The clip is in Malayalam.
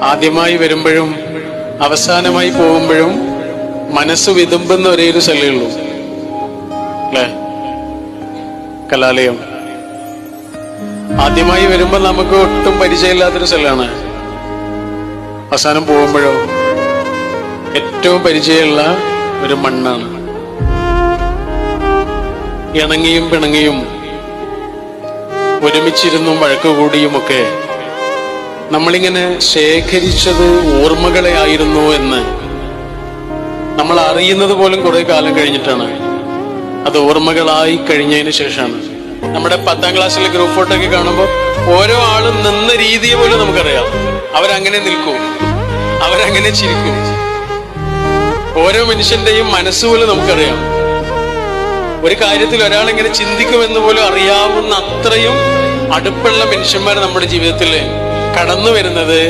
ആദ്യമായി വരുമ്പോഴും അവസാനമായി പോകുമ്പോഴും മനസ്സ് വിതുമ്പുന്ന ഒരേ ഒരു സ്ഥലമേ ഉള്ളൂ അല്ലേ? കലാലയം. ആദ്യമായി വരുമ്പോൾ നമുക്ക് ഒട്ടും പരിചയമില്ലാത്തൊരു സ്ഥലമാണ്. അവസാനം പോകുമ്പോഴോ ഏറ്റവും പരിചയമുള്ള ഒരു മണ്ണാണ്. ഇണങ്ങിയും പിണങ്ങിയും ഒരുമിച്ചിരുന്നും വഴക്കുകൂടിയുമൊക്കെ നമ്മളിങ്ങനെ ശേഖരിച്ചത് ഓർമ്മകളെ ആയിരുന്നു എന്ന് നമ്മൾ അറിയുന്നത് പോലും കുറെ കാലം കഴിഞ്ഞിട്ടാണ്. അത് ഓർമ്മകളായി കഴിഞ്ഞതിന് ശേഷമാണ്. നമ്മുടെ 10ാം ക്ലാസ്സിലെ ഗ്രൂപ്പ് ഫോട്ടോ ഒക്കെ കാണുമ്പോൾ ഓരോ ആളും നിന്ന രീതിയെ പോലും നമുക്കറിയാം. അവരങ്ങനെ നിൽക്കും, അവരങ്ങനെ ചിരിക്കും. ഓരോ മനുഷ്യന്റെയും മനസ്സുപോലും നമുക്കറിയാം. ഒരു കാര്യത്തിൽ ഒരാൾ എങ്ങനെ ചിന്തിക്കുമെന്ന് പോലും അറിയാവുന്ന അത്രയും അടുപ്പുള്ള മനുഷ്യന്മാർ നമ്മുടെ ജീവിതത്തിൽ കടന്നു വരുന്നത്